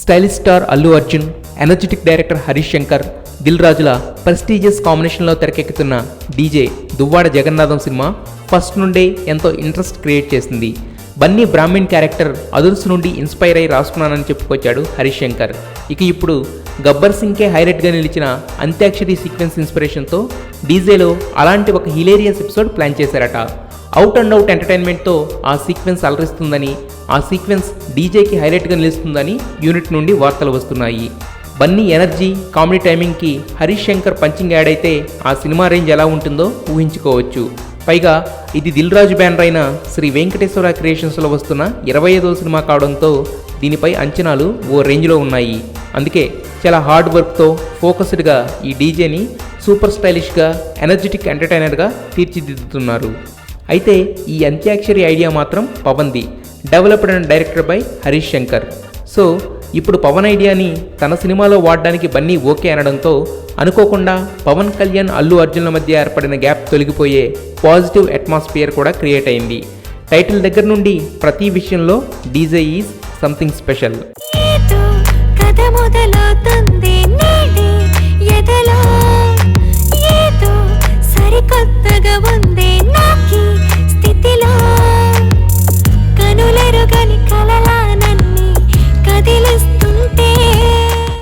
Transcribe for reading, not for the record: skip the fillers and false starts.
Stylish star Allu Arjun, energetic director Harish Shankar, Dil రాజుల prestigious కాంబినేషన్లో తెరకెక్కుతున్న DJ Duvvada Jagannadham cinema first నుండే ఎంతో ఇంట్రెస్ట్ క్రియేట్ చేసింది. బన్నీ బ్రాహ్మణ్ క్యారెక్టర్ అదుర్స్ నుండి ఇన్స్పైర్ అయి రాసుకున్నానని చెప్పుకొచ్చాడు హరీష్ శంకర్. ఇక ఇప్పుడు గబ్బర్ సింగ్కే హైలైట్గా నిలిచిన అంత్యాక్షరి సీక్వెన్స్ ఇన్స్పిరేషన్తో డీజేలో అలాంటి ఒక హిలేరియస్ ఎపిసోడ్ ప్లాన్ చేశారట. అవుట్ అండ్ అవుట్ ఎంటర్టైన్మెంట్తో ఆ సీక్వెన్స్ అలరిస్తుందని, ఆ సీక్వెన్స్ డీజేకి హైలైట్గా నిలుస్తుందని యూనిట్ నుండి వార్తలు వస్తున్నాయి. బన్నీ ఎనర్జీ, కామెడీ టైమింగ్కి హరీష్ శంకర్ పంచింగ్ యాడ్ అయితే ఆ సినిమా రేంజ్ ఎలా ఉంటుందో ఊహించుకోవచ్చు. పైగా ఇది దిల్ రాజు బ్యానర్ అయిన శ్రీ వెంకటేశ్వర క్రియేషన్స్లో వస్తున్న 25వ సినిమా కావడంతో దీనిపై అంచనాలు ఓ రేంజ్లో ఉన్నాయి. అందుకే చాలా హార్డ్ వర్క్తో ఫోకస్డ్గా ఈ డీజేని సూపర్ స్టైలిష్గా, ఎనర్జెటిక్ ఎంటర్టైనర్గా తీర్చిదిద్దుతున్నారు. అయితే ఈ అంత్యాక్షరి ఐడియా మాత్రం పవన్ది, developed and directed by Harish Shankar. So ఇప్పుడు పవన్ ఐడియాని తన సినిమాలో వాడడానికి బన్నీ ఓకే అనడంతో అనుకోకుండా పవన్ కళ్యాణ్, అల్లు అర్జున్ల మధ్య ఏర్పడిన గ్యాప్ తొలగిపోయే పాజిటివ్ అట్మాస్ఫియర్ కూడా క్రియేట్ అయింది. టైటిల్ దగ్గర నుండి ప్రతి విషయంలో డీజే ఈజ్ సంథింగ్ స్పెషల్.